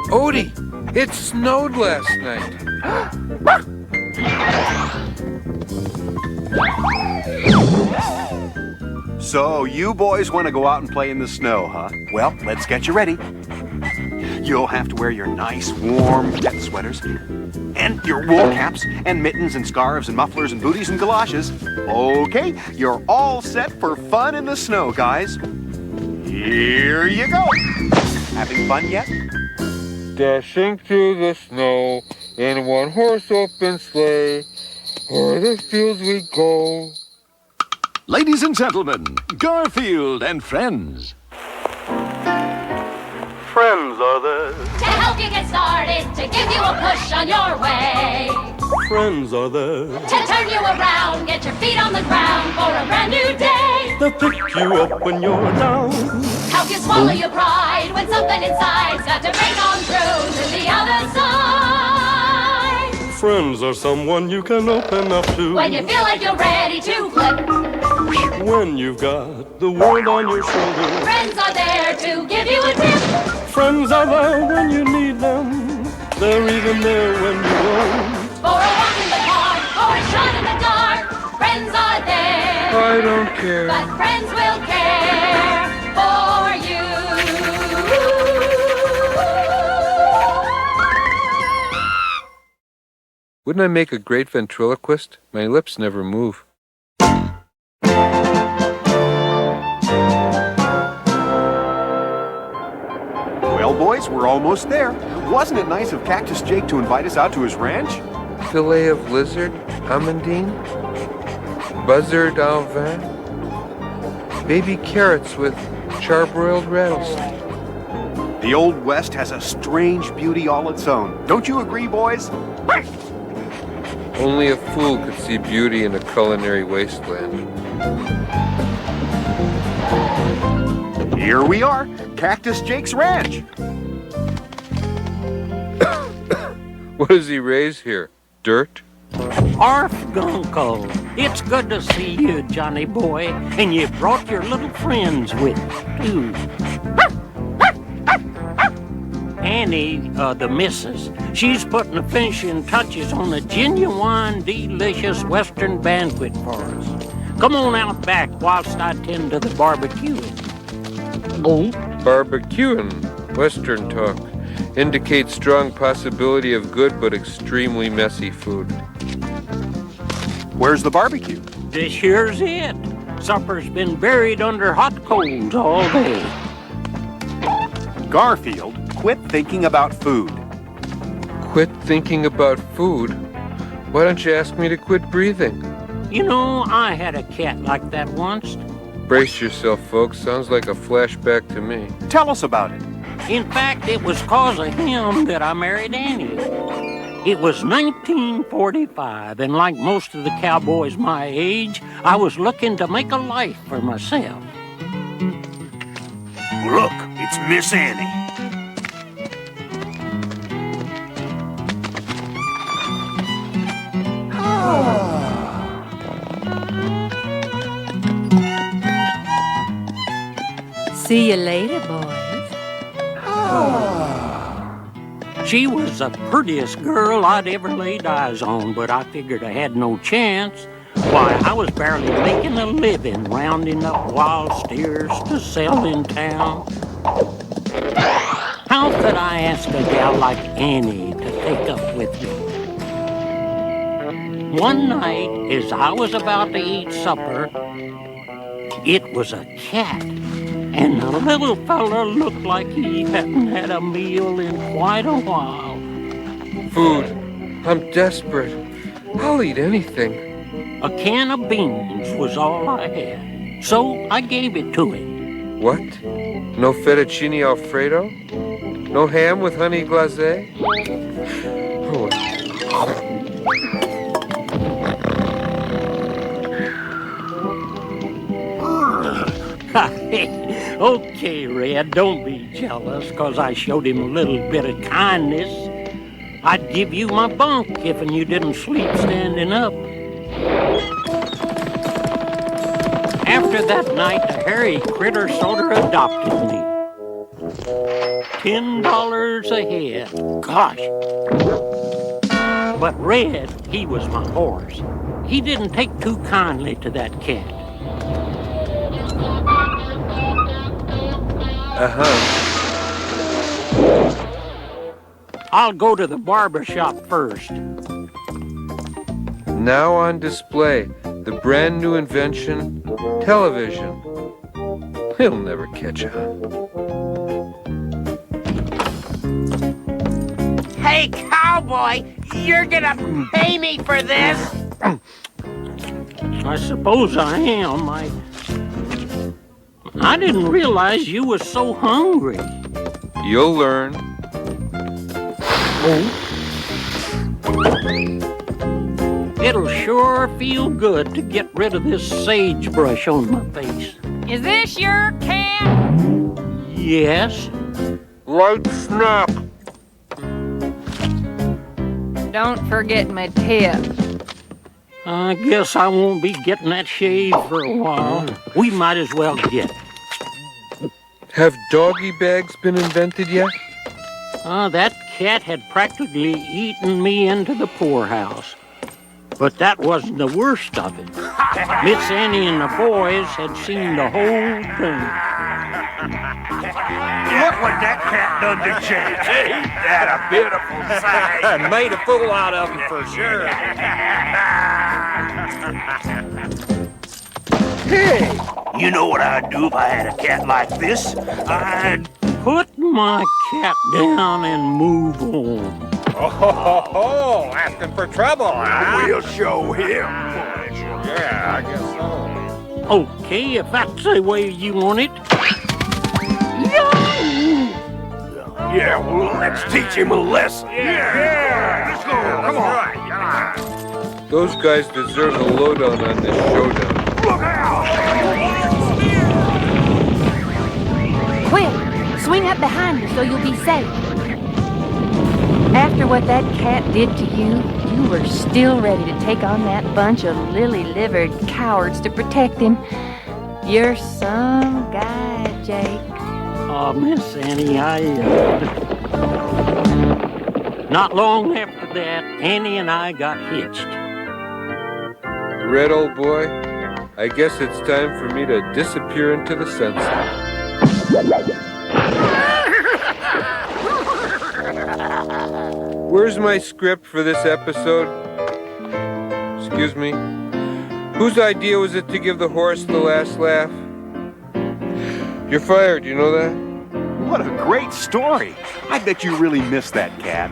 Odie, it snowed last night. So you boys want to go out and play in the snow, huh? Well, let's get you ready. You'll have to wear your nice, warm pet sweaters, and your wool caps, and mittens, and scarves, and mufflers, and booties, and galoshes. Okay, you're all set for fun in the snow, guys. Here you go. Having fun yet? Dashing through the snow in one horse open sleigh, o'er the fields we go. Ladies and gentlemen, Garfield and friends. Friends are there. To help you get started, to give you a push on your way. Friends are there. To turn you around, get your feet on the ground for a brand new day. They'll pick you up when you're down. Help you swallow your pride when something inside's got to break on through to the other side. Friends are someone you can open up to. When you feel like you're ready to flip. When you've got the world on your shoulders. Friends are there to give you a tip. Friends are there when you need them. They're even there when you don't. For a walk in the park or a shot in the dark. Friends are there. I don't care. But friends will care for you. Wouldn't I make a great ventriloquist? My lips never move. Well, boys, we're almost there. Wasn't it nice of Cactus Jake to invite us out to his ranch? Filet of lizard, amandine, buzzard au vin, baby carrots with charbroiled rattlesnake. The Old West has a strange beauty all its own. Don't you agree, boys? Only a fool could see beauty in a culinary wasteland. Here we are, Cactus Jake's ranch. What does he raise here? Dirt? Arf, Gunko. It's good to see you, Johnny boy. And you brought your little friends with you, too. Annie, the missus, she's putting the finishing touches on a genuine, delicious Western banquet for us. Come on out back whilst I tend to the barbecuing. Oh? Barbecuing, Western talk, indicates strong possibility of good but extremely messy food. Where's the barbecue? This here's it. Supper's been buried under hot coals all day. Garfield, quit thinking about food. Quit thinking about food? Why don't you ask me to quit breathing? You know, I had a cat like that once. Brace yourself, folks. Sounds like a flashback to me. Tell us about it. In fact, it was cause of him that I married Annie. It was 1945, and like most of the cowboys my age, I was looking to make a life for myself. Look, it's Miss Annie. See you later, boys. She was the prettiest girl I'd ever laid eyes on, but I figured I had no chance. Why, I was barely making a living rounding up wild steers to sell in town. How could I ask a gal like Annie to take up with me? One night, as I was about to eat supper, it was a cat. And the little fella looked like he hadn't had a meal in quite a while. Food. I'm desperate. I'll eat anything. A can of beans was all I had, so I gave it to him. What? No fettuccine Alfredo? No ham with honey glacé? Oh. Okay, Red, don't be jealous, 'cause I showed him a little bit of kindness. I'd give you my bunk if you didn't sleep standing up. After that night, the hairy critter sort of adopted me. $10 a head. Gosh. But Red, he was my horse. He didn't take too kindly to that cat. I'll go to the barber shop first. Now on display, the brand new invention, television. He'll never catch on. Hey, cowboy, you're gonna pay me for this? I suppose I am. I didn't realize you were so hungry. You'll learn. It'll sure feel good to get rid of this sagebrush on my face. Is this your cat? Yes. Light snap. Don't forget my tip. I guess I won't be getting that shave for a while. We might as well get it. Have doggy bags been invented yet? That cat had practically eaten me into the poorhouse. But that wasn't the worst of it. Miss Annie and the boys had seen the whole thing. Look what that cat done to Jake. Ain't that a beautiful sight? Made a fool out of him for sure. Hey, you know what I'd do if I had a cat like this? I'd... Put my cat down and move on. Oh, asking for trouble, huh? We'll show him. Yeah, I guess so. Okay, if that's the way you want it. Yeah, well, let's teach him a lesson. Yeah. Let's go. Come on. Those guys deserve a lowdown on this showdown. Look out! Quick, swing up behind her so you'll be safe. After what that cat did to you, you were still ready to take on that bunch of lily-livered cowards to protect him. You're some guy, Jake. Oh, Miss Annie, Not long after that, Annie and I got hitched. Red, old boy, I guess it's time for me to disappear into the sunset. Where's my script for this episode? Excuse me. Whose idea was it to give the horse the last laugh? You're fired, you know that? What a great story. I bet you really miss that cat.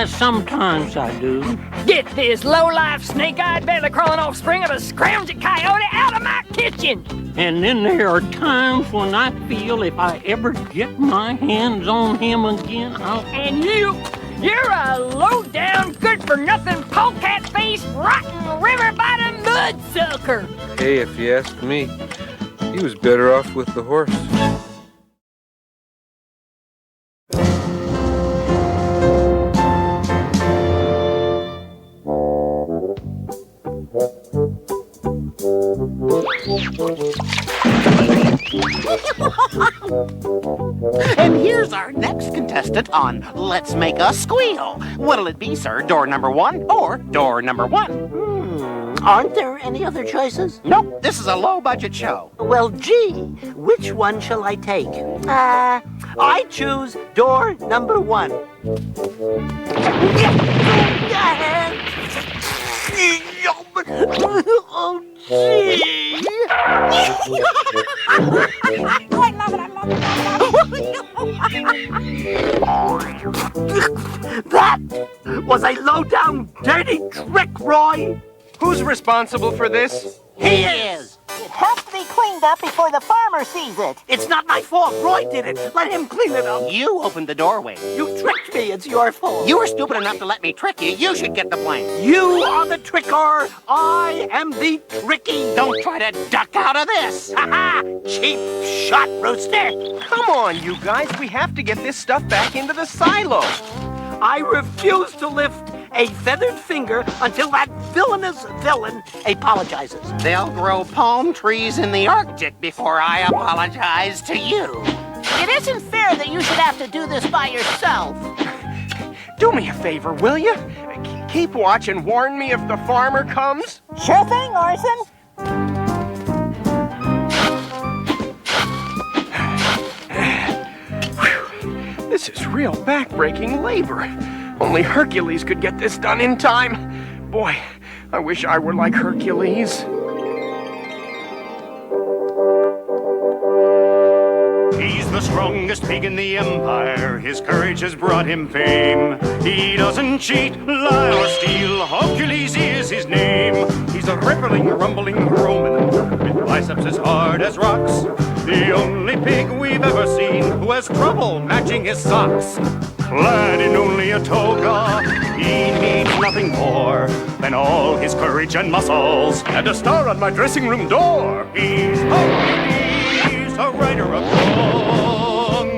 Sometimes I do. Get this low-life, snake-eyed, belly crawling offspring of a scrounging coyote out of my kitchen! And then there are times when I feel if I ever get my hands on him again, And you're a low-down, good-for-nothing, polecat-faced, rotten, river-bottom mudsucker! Hey, if you ask me, he was better off with the horse. And here's our next contestant on Let's Make a Squeal. What'll it be, sir? Door number 1 or door number 1? Aren't there any other choices? Nope, this is a low-budget show. Well, gee, which one shall I take? I choose door number 1. Oh, gee! That was a low-down, dirty trick, Roy! Who's responsible for this? He is! It has to be cleaned up before the farmer sees it. It's not my fault. Roy did it. Let him clean it up. You opened the doorway. You tricked me. It's your fault. You were stupid enough to let me trick you. You should get the blame. You are the tricker. I am the tricky. Don't try to duck out of this. Ha-ha! Cheap shot, Rooster. Come on, you guys. We have to get this stuff back into the silo. I refuse to lift a feathered finger until that villainous villain apologizes. They'll grow palm trees in the Arctic before I apologize to you. It isn't fair that you should have to do this by yourself. Do me a favor, will you? Keep watch and warn me if the farmer comes. Sure thing, Orson. This is real back-breaking labor. Only Hercules could get this done in time. Boy, I wish I were like Hercules. He's the strongest pig in the empire. His courage has brought him fame. He doesn't cheat, lie, or steal. Hogcules is his name. He's a rippling, rumbling Roman with biceps as hard as rocks. The only pig we've ever seen who has trouble matching his socks. Clad in only a toga, he needs nothing more than all his courage and muscles and a star on my dressing room door. He's Hogcules, a writer of song.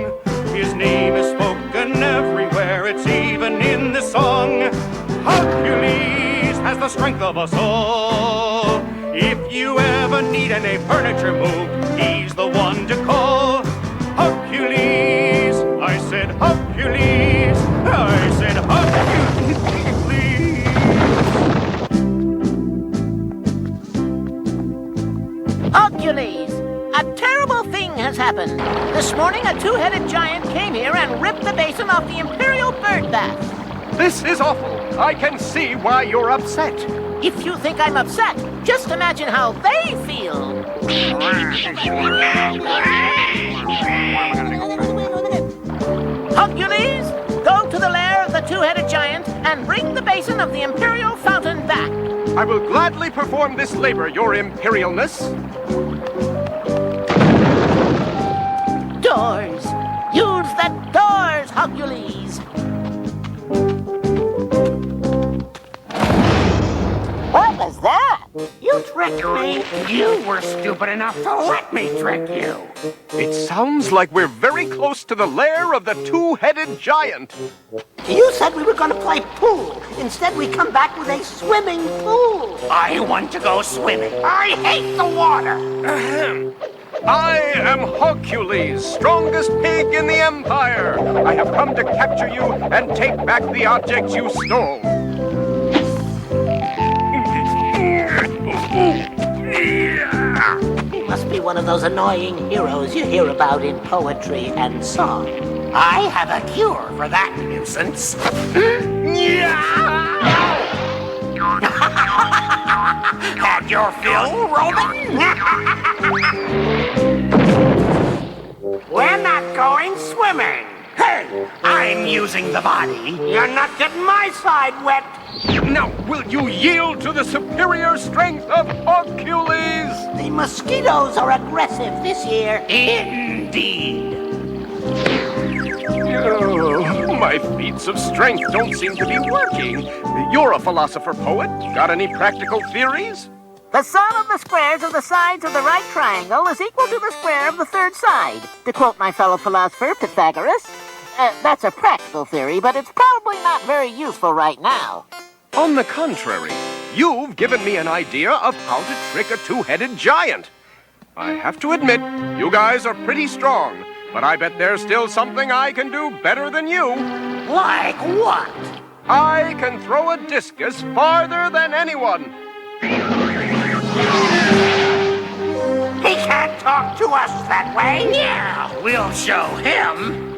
His name is spoken everywhere, it's even in this song. Hogcules has the strength of us all. If you ever need any furniture moved, he's the one to call. Hogcules, I said Hogcules, I said Hogcules. Hogcules, a terrible thing has happened. This morning, a two-headed giant came here and ripped the basin off the Imperial bird bath. This is awful. I can see why you're upset. If you think I'm upset, just imagine how they feel. Hogcules, go to the lair of the two-headed giant and bring the basin of the Imperial fountain back. I will gladly perform this labor, your Imperialness. Doors. Use the doors, Hogcules. What was that? You tricked me. You were stupid enough to let me trick you. It sounds like we're very close to the lair of the two-headed giant. You said we were going to play pool. Instead, we come back with a swimming pool. I want to go swimming. I hate the water. I am Hogcules, strongest pig in the empire. I have come to capture you and take back the objects you stole. He must be one of those annoying heroes you hear about in poetry and song. I have a cure for that nuisance. Had your fill, Roman? We're not going swimming. Hey, I'm using the body. You're not getting my side wet. Now, will you yield to the superior strength of Hogcules? The mosquitoes are aggressive this year. Indeed. Oh, my feats of strength don't seem to be working. You're a philosopher poet. Got any practical theories? The sum of the squares of the sides of the right triangle is equal to the square of the third side. To quote my fellow philosopher, Pythagoras, that's a practical theory, but it's probably not very useful right now. On the contrary, you've given me an idea of how to trick a two-headed giant. I have to admit, you guys are pretty strong, but I bet there's still something I can do better than you. Like what? I can throw a discus farther than anyone. He can't talk to us that way. Yeah, we'll show him.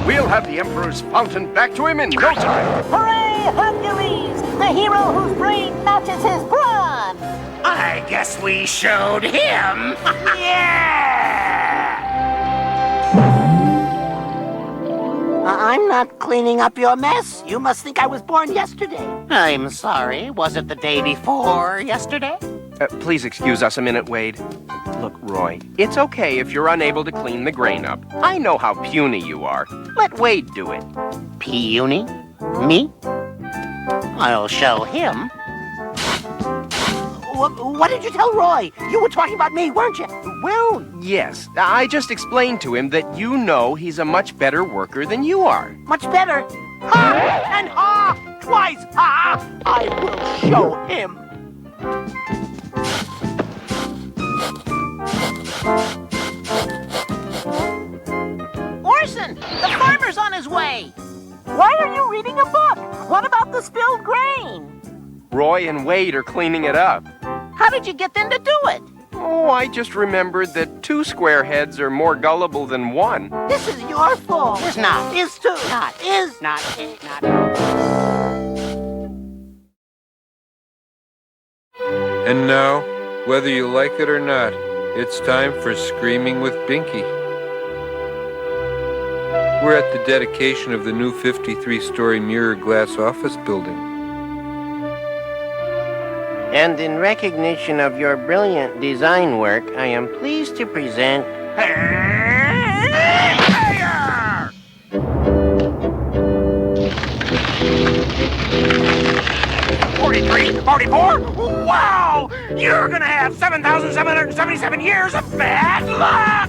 We'll have the Emperor's fountain back to him in no time. Hooray, Hogcules, the hero whose brain matches his brawn! I guess we showed him. Yeah! I'm not cleaning up your mess. You must think I was born yesterday. I'm sorry. Was it the day before yesterday? Please excuse us a minute, Wade. Look, Roy, it's okay if you're unable to clean the grain up. I know how puny you are. Let Wade do it. Puny? Me? I'll show him. What did you tell Roy? You were talking about me, weren't you? Well, yes. I just explained to him that you know he's a much better worker than you are. Much better? Ha! And ha! Twice ha! I will show him. Roy and Wade are cleaning it up. How did you get them to do it? Oh, I just remembered that 2 square heads are more gullible than 1. This is your fault. Is not. Is too. Not. Is Not. Not. And now, whether you like it or not, it's time for Screaming with Binky. We're at the dedication of the new 53-story mirror glass office building. And in recognition of your brilliant design work, I am pleased to present... 43, 44? Wow! You're gonna have 7,777 years of bad luck!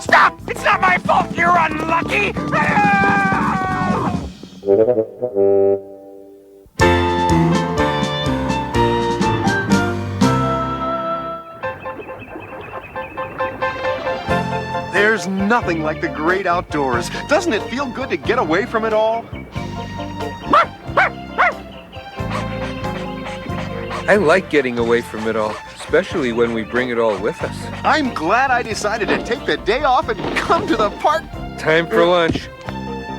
Stop! It's not my fault you're unlucky! There's nothing like the great outdoors. Doesn't it feel good to get away from it all? I like getting away from it all, especially when we bring it all with us. I'm glad I decided to take the day off and come to the park. Time for lunch.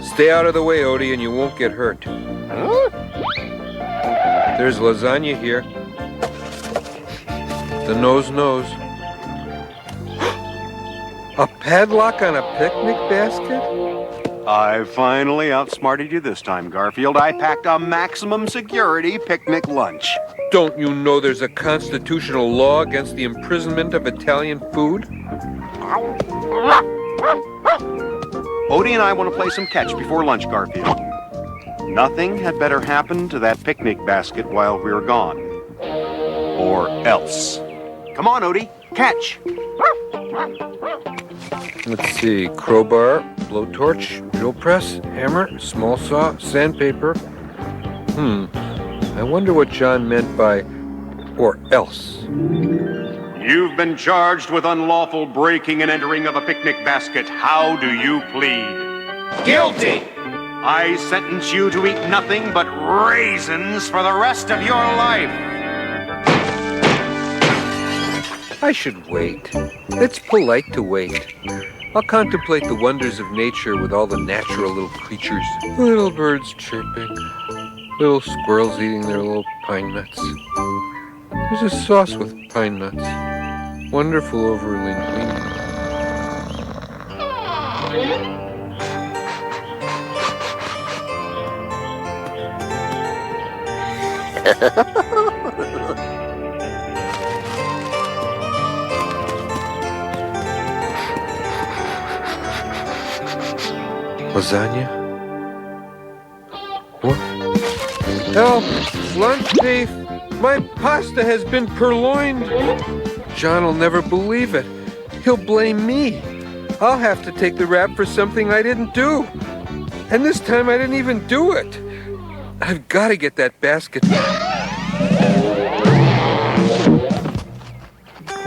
Stay out of the way, Odie, and you won't get hurt. Huh? There's lasagna here. The nose knows. A padlock on a picnic basket? I finally outsmarted you this time, Garfield. I packed a maximum security picnic lunch. Don't you know there's a constitutional law against the imprisonment of Italian food? Odie and I want to play some catch before lunch, Garfield. Nothing had better happen to that picnic basket while we're gone. Or else. Come on, Odie. Catch. Let's see. Crowbar, blowtorch, drill press, hammer, small saw, sandpaper. I wonder what John meant by or else. You've been charged with unlawful breaking and entering of a picnic basket. How do you plead? Guilty! I sentence you to eat nothing but raisins for the rest of your life. I should wait. It's polite to wait. I'll contemplate the wonders of nature with all the natural little creatures. Little birds chirping. Little squirrels eating their little pine nuts. There's a sauce with pine nuts. Wonderful over linguine. Lasagna? What? Help! Lunch thief! My pasta has been purloined! John'll never believe it. He'll blame me. I'll have to take the rap for something I didn't do. And this time I didn't even do it. I've got to get that basket.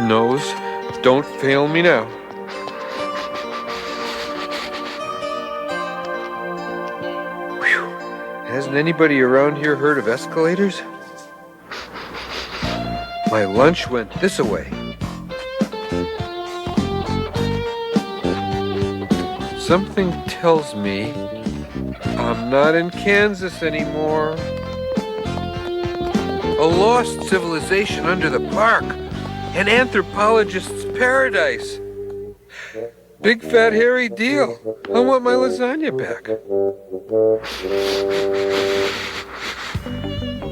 Nose, don't fail me now. Hasn't anybody around here heard of escalators? My lunch went this way. Something tells me I'm not in Kansas anymore. A lost civilization under the park. An anthropologist's paradise. Big fat hairy deal. I want my lasagna back.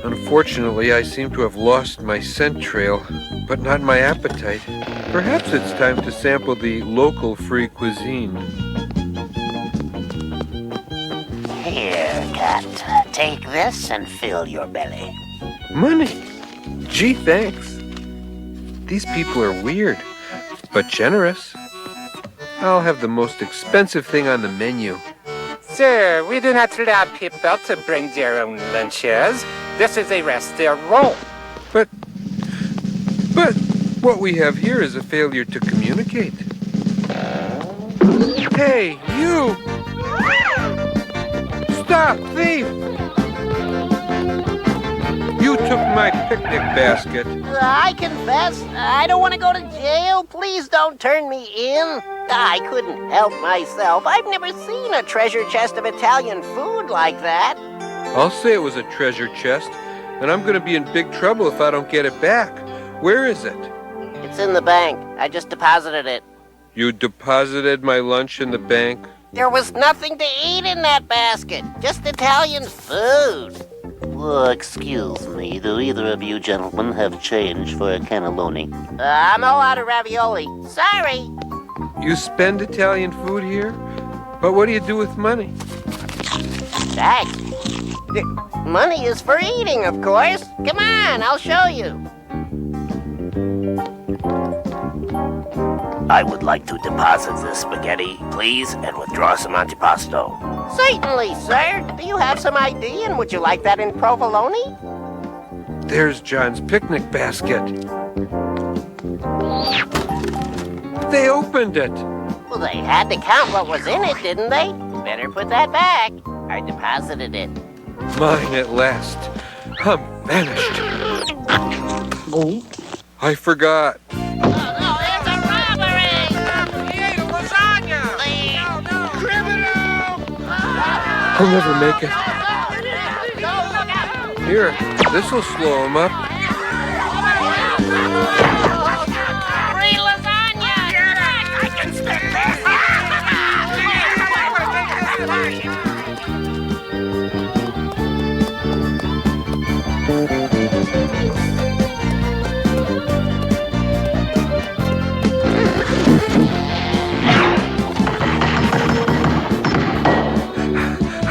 Unfortunately, I seem to have lost my scent trail, but not my appetite. Perhaps it's time to sample the local free cuisine. Here, cat. Take this and fill your belly. Money? Gee, thanks. These people are weird, but generous. I'll have the most expensive thing on the menu. Sir, we do not allow people to bring their own lunches. This is a restaurant. But what we have here is a failure to communicate. Hey, you! Stop, thief! You took my picnic basket. I confess, I don't want to go to jail. Please don't turn me in. I couldn't help myself. I've never seen a treasure chest of Italian food like that. I'll say it was a treasure chest, and I'm going to be in big trouble if I don't get it back. Where is it? It's in the bank. I just deposited it. You deposited my lunch in the bank? There was nothing to eat in that basket. Just Italian food. Excuse me, do either of you gentlemen have change for a cannelloni? I'm all out of ravioli. Sorry. You spend Italian food here? But what do you do with money? That money is for eating, of course. Come on, I'll show you. I would like to deposit this spaghetti, please, and withdraw some antipasto. Certainly, sir. Do you have some ID, and would you like that in provolone? There's John's picnic basket. They opened it. Well, they had to count what was in it, didn't they? Better put that back. I deposited it. Mine at last. I'm vanished. Oh, I forgot. I'll never make it. Here, this'll slow him up. Free lasagna! I can spit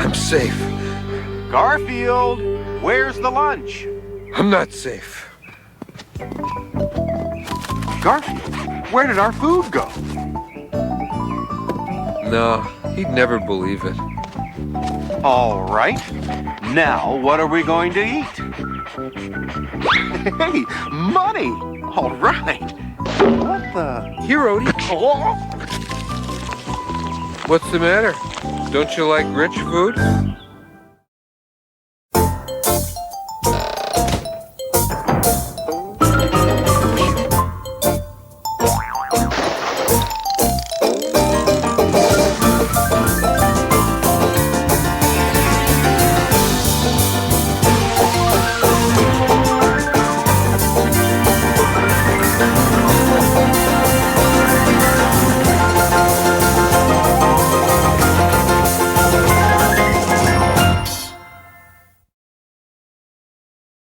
I'm safe. Garfield, where's the lunch? I'm not safe. Garfield, where did our food go? No, he'd never believe it. All right. Now, what are we going to eat? Hey, money! All right. What the? Here, Odie. What's the matter? Don't you like rich food?